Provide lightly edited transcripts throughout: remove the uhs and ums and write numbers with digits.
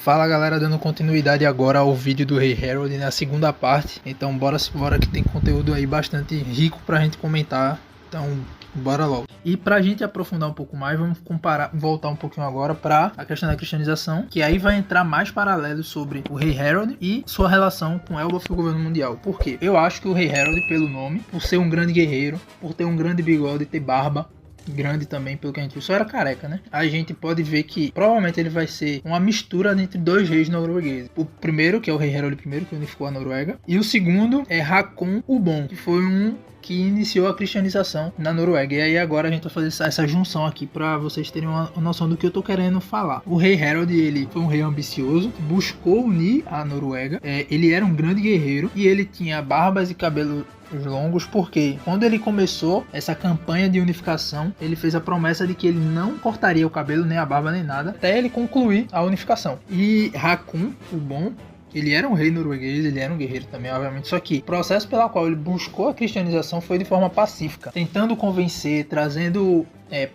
Fala galera, dando continuidade agora ao vídeo do Rei Harold, na segunda parte. Então bora que tem conteúdo aí bastante rico pra gente comentar. Então bora logo. E pra gente aprofundar um pouco mais, vamos voltar um pouquinho agora pra a questão da cristianização, que aí vai entrar mais paralelos sobre o Rei Harold e sua relação com Elbaf e o governo mundial. Por quê? Eu acho que o Rei Harold, pelo nome, por ser um grande guerreiro, por ter um grande bigode e ter barba grande também, pelo que a gente viu, só era careca, né? A gente pode ver que provavelmente ele vai ser uma mistura entre dois reis noruegueses. O primeiro, que é o Rei Harold I, que unificou a Noruega, e o segundo é Hakon o Bom, que foi um que iniciou a cristianização na Noruega. E aí agora a gente vai fazer essa junção aqui para vocês terem uma noção do que eu tô querendo falar. O Rei Harold, ele foi um rei ambicioso, buscou unir a Noruega, ele era um grande guerreiro e ele tinha barbas e cabelos longos, porque quando ele começou essa campanha de unificação, ele fez a promessa de que ele não cortaria o cabelo, nem a barba, nem nada, até ele concluir a unificação. E Hakon o Bom, ele era um rei norueguês, ele era um guerreiro também, obviamente, só que o processo pelo qual ele buscou a cristianização foi de forma pacífica, tentando convencer, trazendo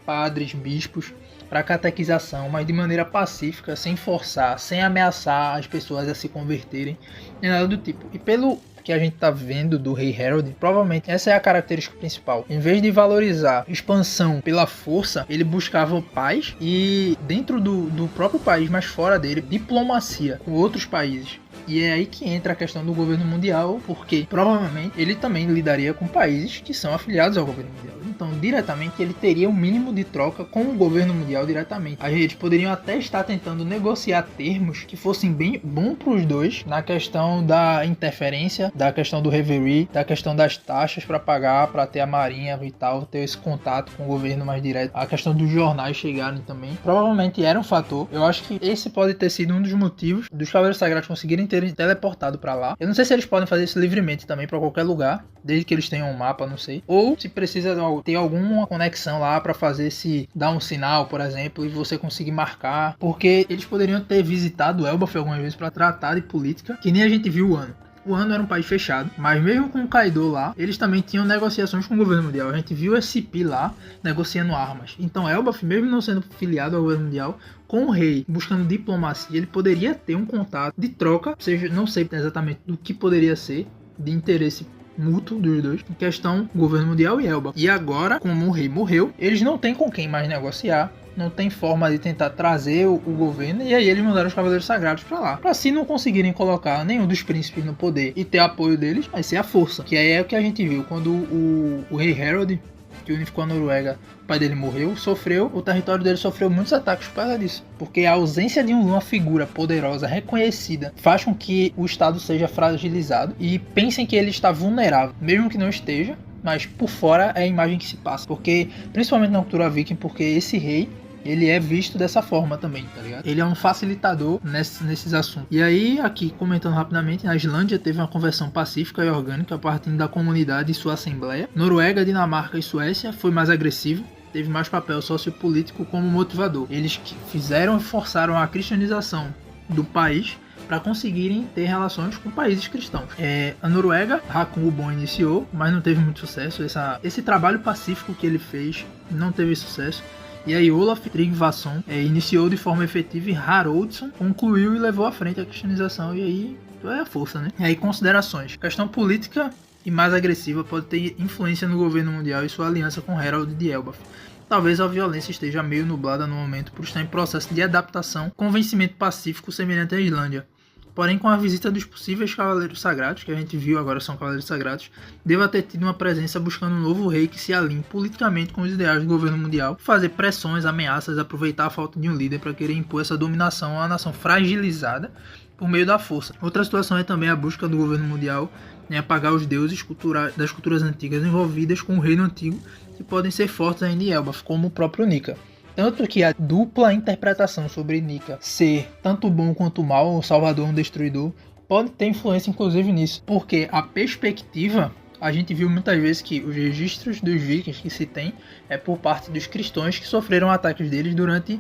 padres, bispos para catequização, mas de maneira pacífica, sem forçar, sem ameaçar as pessoas a se converterem, nem nada do tipo. E pelo que a gente tá vendo do Rei Harold, provavelmente essa é a característica principal. Em vez de valorizar expansão pela força, ele buscava paz e dentro do próprio país, mas fora dele, diplomacia com outros países. E é aí que entra a questão do governo mundial, porque provavelmente ele também lidaria com países que são afiliados ao governo mundial. Então, diretamente, ele teria um mínimo de troca com o governo mundial diretamente. Eles poderiam até estar tentando negociar termos que fossem bem bons para os dois, na questão da interferência, da questão do reverie, da questão das taxas para pagar, para ter a marinha e tal, ter esse contato com o governo mais direto. A questão dos jornais chegarem também, provavelmente era um fator. Eu acho que esse pode ter sido um dos motivos dos Cavaleiros Sagrados conseguirem ter teleportado para lá. Eu não sei se eles podem fazer isso livremente também para qualquer lugar, desde que eles tenham um mapa, não sei. Ou se precisa ter alguma conexão lá para fazer dar um sinal, por exemplo, e você conseguir marcar. Porque eles poderiam ter visitado Elbaf algumas vezes para tratar de política, que nem a gente viu o Ano. O Ano era um país fechado, mas mesmo com o Kaido lá, eles também tinham negociações com o governo mundial. A gente viu o SCP lá negociando armas. Então Elbaf, mesmo não sendo filiado ao governo mundial, com o rei buscando diplomacia, ele poderia ter um contato de troca, seja, não sei exatamente do que poderia ser, de interesse mútuo dos dois, em questão governo mundial e Elbaf. E agora, como o rei morreu, eles não têm com quem mais negociar, não tem forma de tentar trazer o governo, e aí eles mandaram os Cavaleiros Sagrados pra lá. Pra se não conseguirem colocar nenhum dos príncipes no poder e ter apoio deles, vai ser a força. Que aí é o que a gente viu quando o Rei Harold, que unificou a Noruega, o pai dele morreu, o território dele sofreu muitos ataques por causa disso. Porque a ausência de uma figura poderosa, reconhecida, faz com que o Estado seja fragilizado e pensem que ele está vulnerável, mesmo que não esteja. Mas por fora é a imagem que se passa. Porque, principalmente na cultura viking, porque esse rei, ele é visto dessa forma também, tá ligado? Ele é um facilitador nesses assuntos. E aí, aqui, comentando rapidamente, a Islândia teve uma conversão pacífica e orgânica partindo da comunidade e sua assembleia. Noruega, Dinamarca e Suécia foi mais agressivo, teve mais papel sociopolítico como motivador. Eles fizeram e forçaram a cristianização do país para conseguirem ter relações com países cristãos. A Noruega, Hakon o Bom iniciou, mas não teve muito sucesso. Esse trabalho pacífico que ele fez não teve sucesso. E aí Olaf Tryggvason iniciou de forma efetiva e Haraldsson concluiu e levou à frente a cristianização. E aí é a força, né? E aí considerações. A questão política e mais agressiva pode ter influência no governo mundial e sua aliança com Harold de Elbaf. Talvez a violência esteja meio nublada no momento por estar em processo de adaptação com vencimento pacífico semelhante à Islândia. Porém, com a visita dos possíveis Cavaleiros Sagrados, que a gente viu agora são Cavaleiros Sagrados, deva ter tido uma presença buscando um novo rei que se alinhe politicamente com os ideais do governo mundial, fazer pressões, ameaças, aproveitar a falta de um líder para querer impor essa dominação a uma nação fragilizada por meio da força. Outra situação é também a busca do governo mundial em apagar os deuses das culturas antigas envolvidas com o reino antigo, que podem ser fortes ainda em Elbaf, como o próprio Nika. Tanto que a dupla interpretação sobre Nika ser tanto bom quanto mal, o salvador ou um destruidor, pode ter influência inclusive nisso. Porque a perspectiva, a gente viu muitas vezes que os registros dos vikings que se tem é por parte dos cristãos que sofreram ataques deles durante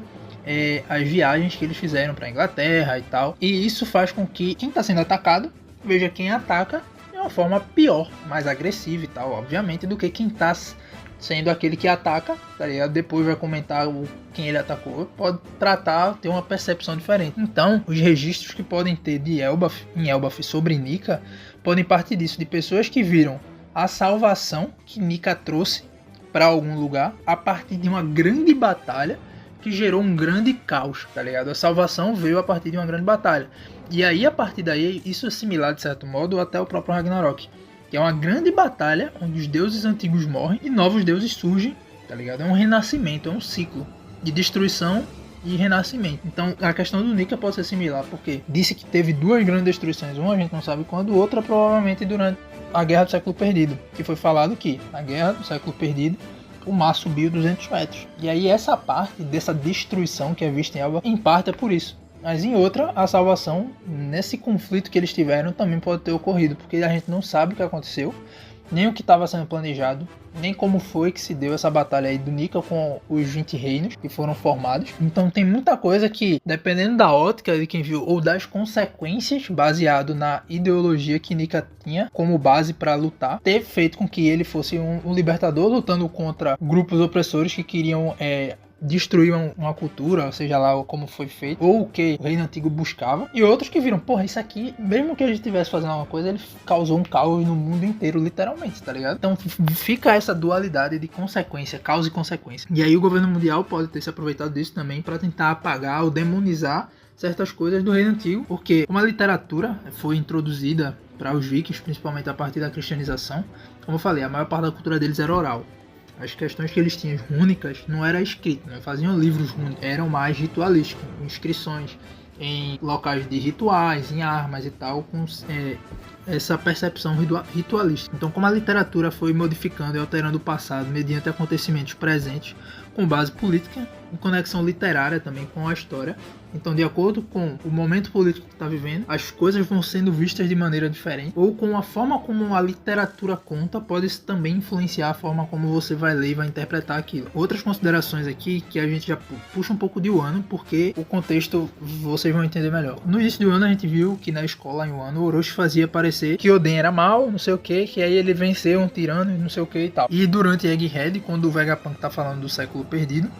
as viagens que eles fizeram para a Inglaterra e tal. E isso faz com que quem está sendo atacado veja quem ataca de uma forma pior, mais agressiva e tal, obviamente, do que quem está sendo aquele que ataca, tá ligado? Depois vai comentar quem ele atacou, pode tratar, ter uma percepção diferente. Então, os registros que podem ter de Elbaf, em Elbaf sobre Nika, podem partir disso, de pessoas que viram a salvação que Nika trouxe para algum lugar a partir de uma grande batalha que gerou um grande caos, tá ligado? A salvação veio a partir de uma grande batalha. E aí, a partir daí, isso é similar, de certo modo, até o próprio Ragnarok, que é uma grande batalha onde os deuses antigos morrem e novos deuses surgem, tá ligado? É um renascimento, é um ciclo de destruição e renascimento. Então, a questão do Nika pode ser similar, porque disse que teve duas grandes destruições, uma a gente não sabe quando, outra provavelmente durante a Guerra do Século Perdido, que foi falado que na Guerra do Século Perdido o mar subiu 200 metros. E aí essa parte dessa destruição que é vista em Elba, em parte é por isso. Mas em outra, a salvação, nesse conflito que eles tiveram, também pode ter ocorrido, porque a gente não sabe o que aconteceu, nem o que estava sendo planejado, nem como foi que se deu essa batalha aí do Nika com os 20 reinos que foram formados. Então tem muita coisa que, dependendo da ótica de quem viu, ou das consequências, baseado na ideologia que Nika tinha como base para lutar, ter feito com que ele fosse um libertador lutando contra grupos opressores que queriam destruir uma cultura, seja lá como foi feito, ou o que o reino antigo buscava, e outros que viram, porra, isso aqui, mesmo que a gente estivesse fazendo uma coisa, ele causou um caos no mundo inteiro, literalmente, tá ligado? Então fica essa dualidade de consequência, causa e consequência. E aí o governo mundial pode ter se aproveitado disso também para tentar apagar ou demonizar certas coisas do reino antigo, porque como a literatura foi introduzida para os vikings, principalmente a partir da cristianização, como eu falei, a maior parte da cultura deles era oral. As questões que eles tinham rúnicas não era escrito, não faziam livros rúnicos, eram mais ritualísticos, inscrições em locais de rituais, em armas e tal, com essa percepção ritualística. Então, como a literatura foi modificando e alterando o passado mediante acontecimentos presentes, com base política e conexão literária também com a história, então, de acordo com o momento político que está vivendo, as coisas vão sendo vistas de maneira diferente, ou com a forma como a literatura conta, pode também influenciar a forma como você vai ler e vai interpretar aquilo. Outras considerações aqui, que a gente já puxa um pouco de Wano, porque o contexto vocês vão entender melhor. No início de Wano, a gente viu que na escola em Wano, o Orochi fazia parecer que Oden era mal, não sei o que aí ele venceu um tirano, não sei o que e tal. E durante Egghead, quando o Vegapunk tá falando do século perdido,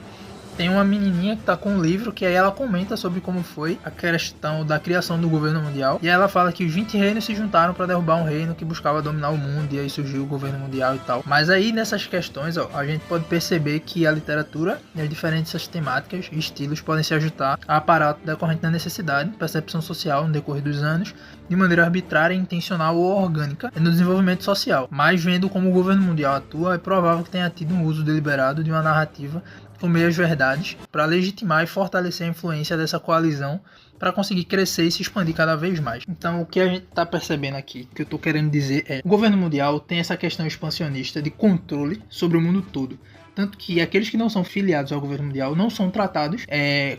tem uma menininha que tá com um livro que aí ela comenta sobre como foi a questão da criação do governo mundial. E aí ela fala que os 20 reinos se juntaram para derrubar um reino que buscava dominar o mundo, e aí surgiu o governo mundial e tal. Mas aí nessas questões, a gente pode perceber que a literatura e as diferentes temáticas e estilos podem se ajustar a aparato decorrente da necessidade, percepção social no decorrer dos anos, de maneira arbitrária, intencional ou orgânica no desenvolvimento social. Mas vendo como o governo mundial atua, é provável que tenha tido um uso deliberado de uma narrativa com meias verdades para legitimar e fortalecer a influência dessa coalizão para conseguir crescer e se expandir cada vez mais. Então, o que a gente está percebendo aqui, que eu estou querendo dizer é, o governo mundial tem essa questão expansionista de controle sobre o mundo todo. Tanto que aqueles que não são filiados ao governo mundial não são tratados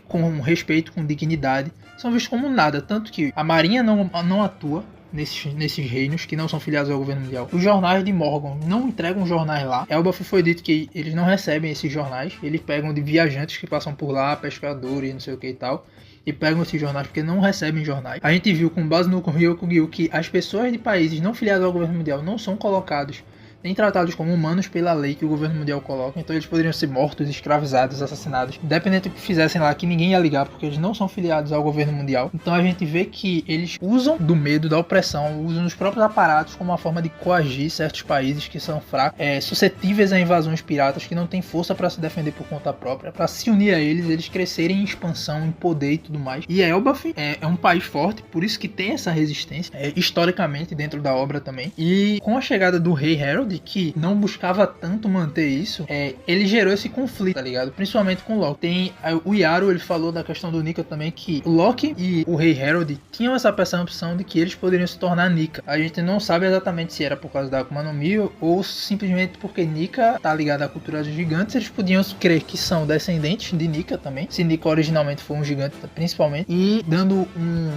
com respeito, com dignidade, são vistos como nada. Tanto que a marinha não atua nesses reinos que não são filiados ao governo mundial. Os jornais de Morgon não entregam jornais lá. Elbaf foi dito que eles não recebem esses jornais. Eles pegam de viajantes que passam por lá, pescadores, não sei o que e tal, e pegam esses jornais porque não recebem jornais. A gente viu com base no Ryokugyu que as pessoas de países não filiados ao governo mundial não são colocados nem tratados como humanos pela lei que o governo mundial coloca, então eles poderiam ser mortos, escravizados, assassinados, independente do que fizessem lá, que ninguém ia ligar, porque eles não são filiados ao governo mundial. Então a gente vê que eles usam do medo, da opressão, usam os próprios aparatos como uma forma de coagir certos países que são fracos, suscetíveis a invasões piratas, que não têm força para se defender por conta própria, para se unir a eles crescerem em expansão, em poder e tudo mais. E a Elbaf é um país forte, por isso que tem essa resistência, historicamente dentro da obra também. E com a chegada do rei Harold, que não buscava tanto manter isso, ele gerou esse conflito, tá ligado? Principalmente com o Loki. Tem o Yaro, ele falou da questão do Nika também, que o Loki e o rei Harold tinham essa percepção de que eles poderiam se tornar Nika. A gente não sabe exatamente se era por causa da Akuma no Mi ou simplesmente porque Nika tá ligado à cultura dos gigantes. Eles podiam crer que são descendentes de Nika também, se Nika originalmente foi um gigante principalmente, e dando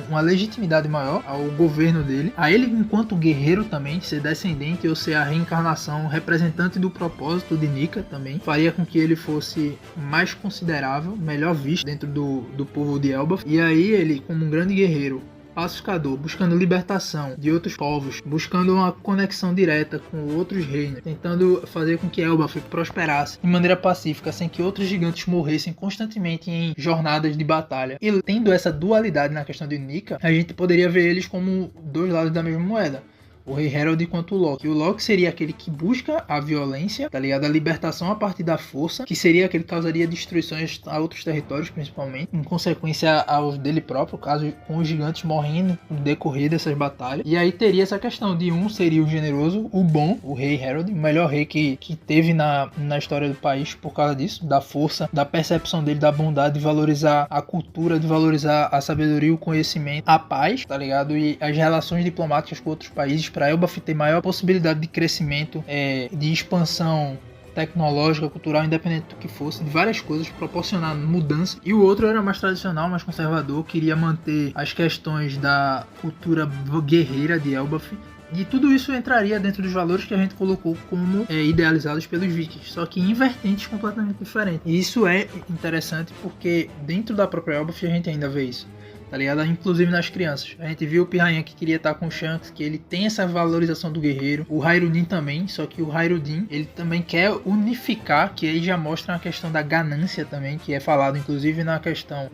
uma legitimidade maior ao governo dele, a ele enquanto guerreiro também, ser descendente ou ser a reencarnação representante do propósito de Nika também, faria com que ele fosse mais considerável, melhor visto dentro do povo de Elbaf. E aí ele, como um grande guerreiro pacificador, buscando libertação de outros povos, buscando uma conexão direta com outros reinos, tentando fazer com que Elbaf prosperasse de maneira pacífica, sem que outros gigantes morressem constantemente em jornadas de batalha. E tendo essa dualidade na questão de Nika, a gente poderia ver eles como dois lados da mesma moeda. O Rei Harold quanto o Loki. O Loki seria aquele que busca a violência, tá ligado? A libertação a partir da força, que seria aquele que causaria destruições a outros territórios, principalmente, em consequência aos dele próprio, caso com os gigantes morrendo no decorrer dessas batalhas. E aí teria essa questão de um seria o generoso, o bom, o Rei Harold, o melhor rei que teve na história do país por causa disso, da força, da percepção dele, da bondade, de valorizar a cultura, de valorizar a sabedoria, o conhecimento, a paz, tá ligado? E as relações diplomáticas com outros países, para Elbaf ter maior possibilidade de crescimento, de expansão tecnológica, cultural, independente do que fosse, de várias coisas, proporcionar mudança. E o outro era mais tradicional, mais conservador, queria manter as questões da cultura guerreira de Elbaf. E tudo isso entraria dentro dos valores que a gente colocou como idealizados pelos vikings, só que em vertentes completamente diferentes. E isso é interessante porque dentro da própria Elbaf a gente ainda vê isso, tá ligado? Inclusive nas crianças. A gente viu o Piranha que queria estar com o Shanks, que ele tem essa valorização do guerreiro. O Hyrule também, só que o Hyrule ele também quer unificar, que aí já mostra a questão da ganância também, que é falado inclusive na questão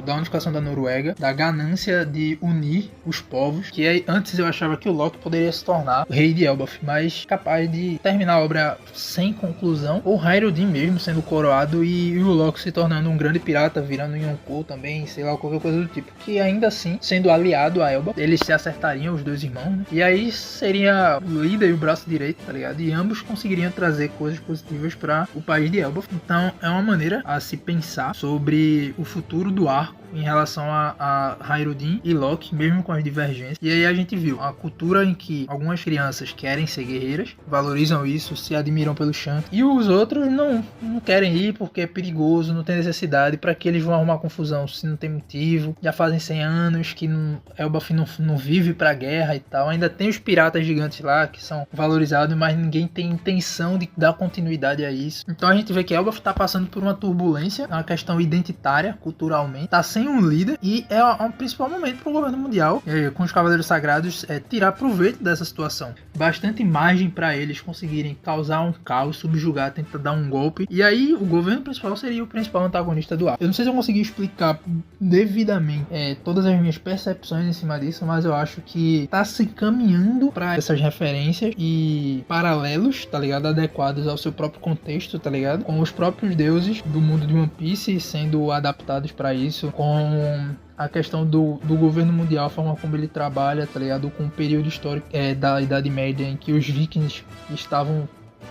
da unificação da Noruega, da ganância de unir os povos, que aí, antes eu achava que o Loki poderia se tornar o rei de Elbaf, mas capaz de terminar a obra sem conclusão, ou Hyrule mesmo sendo coroado e o Loki se tornando um grande pirata, virando um Yonkou também, sei lá, qualquer coisa do tipo. Que ainda assim, sendo aliado a Elbaf, eles se acertariam, os dois irmãos, né? E aí seria o líder e o braço direito, tá ligado? E ambos conseguiriam trazer coisas positivas para o país de Elbaf. Então é uma maneira a se pensar sobre o futuro do arco em relação a Hyrule e Loki, mesmo com as divergências. E aí a gente viu a cultura em que algumas crianças querem ser guerreiras, valorizam isso, se admiram pelo Shanks, e os outros não querem ir porque é perigoso, não tem necessidade, para que eles vão arrumar confusão se não tem motivo. Já fazem 100 anos que Elbaf não vive pra guerra e tal. Ainda tem os piratas gigantes lá que são valorizados, mas ninguém tem intenção de dar continuidade a isso. Então a gente vê que Elbaf tá passando por uma turbulência, uma questão identitária, culturalmente, tá sem um líder, e é um principal momento para o governo mundial, com os Cavaleiros Sagrados, tirar proveito dessa situação. Bastante margem para eles conseguirem causar um caos, subjugar, tentar dar um golpe, e aí o governo principal seria o principal antagonista do arco. Eu não sei se eu consegui explicar devidamente todas as minhas percepções em cima disso, mas eu acho que tá se caminhando para essas referências e paralelos, tá ligado? Adequados ao seu próprio contexto, tá ligado? Com os próprios deuses do mundo de One Piece sendo adaptados para isso, com a questão do governo mundial, a forma como ele trabalha, tá ligado? Com o período histórico da Idade Média, em que os vikings estavam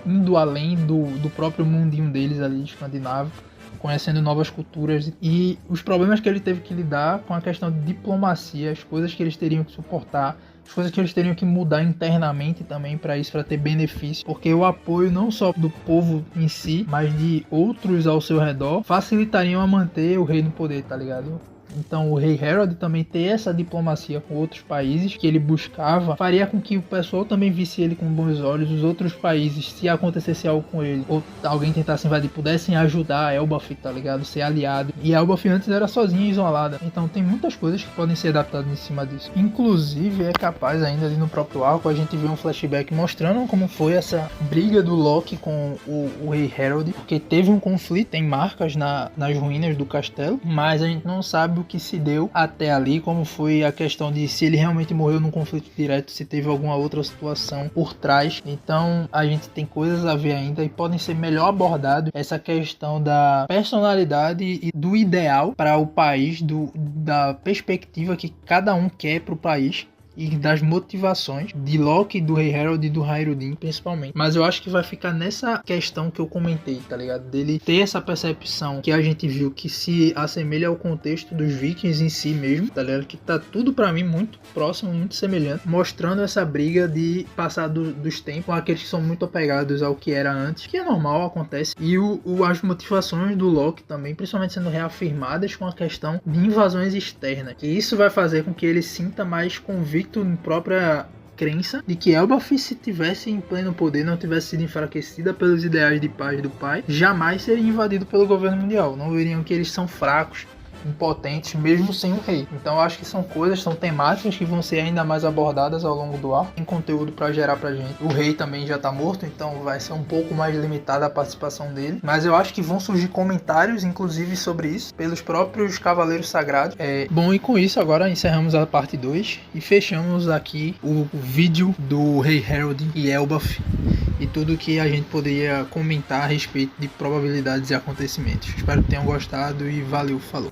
indo além do próprio mundinho deles ali, escandinavo, conhecendo novas culturas, e os problemas que ele teve que lidar com a questão de diplomacia, as coisas que eles teriam que suportar, as coisas que eles teriam que mudar internamente também para isso, para ter benefício, porque o apoio não só do povo em si, mas de outros ao seu redor, facilitariam a manter o rei no poder, tá ligado? Então o Rei Harold também ter essa diplomacia com outros países que ele buscava, faria com que o pessoal também visse ele com bons olhos, os outros países, se acontecesse algo com ele, ou alguém tentasse invadir, pudessem ajudar a Elbaf, tá ligado? Ser aliado. E a Elbaf antes era sozinha e isolada. Então tem muitas coisas que podem ser adaptadas em cima disso. Inclusive é capaz ainda ali no próprio arco a gente vê um flashback mostrando como foi essa briga do Loki com o Rei Harold, porque teve um conflito, tem marcas nas ruínas do castelo, mas a gente não sabe o que se deu até ali, como foi a questão de se ele realmente morreu num conflito direto, se teve alguma outra situação por trás. Então a gente tem coisas a ver ainda e podem ser melhor abordado essa questão da personalidade e do ideal para o país, da perspectiva que cada um quer para o país e das motivações de Loki, do Rei Harold e do Hyrule principalmente. Mas eu acho que vai ficar nessa questão que eu comentei, tá ligado? Dele ter essa percepção que a gente viu que se assemelha ao contexto dos vikings em si mesmo, tá ligado? Que tá tudo pra mim muito próximo, muito semelhante, mostrando essa briga de passar dos tempos, aqueles que são muito apegados ao que era antes, que é normal, acontece, e as motivações do Loki também, principalmente sendo reafirmadas com a questão de invasões externas, que isso vai fazer com que ele sinta mais convicto em própria crença de que Elbaf, se tivesse em pleno poder, não tivesse sido enfraquecida pelos ideais de paz do pai, jamais seria invadido pelo governo mundial. Não veriam que eles são fracos, impotentes mesmo sem o rei. Então eu acho que são coisas, são temáticas que vão ser ainda mais abordadas ao longo do arco. Tem conteúdo para gerar pra gente. O rei também já tá morto, então vai ser um pouco mais limitada a participação dele. Mas eu acho que vão surgir comentários, inclusive sobre isso, pelos próprios Cavaleiros Sagrados. Bom, e com isso agora encerramos a parte 2 e fechamos aqui o vídeo do Rei Harold e Elbaf e tudo que a gente poderia comentar a respeito de probabilidades e acontecimentos. Espero que tenham gostado e valeu, falou!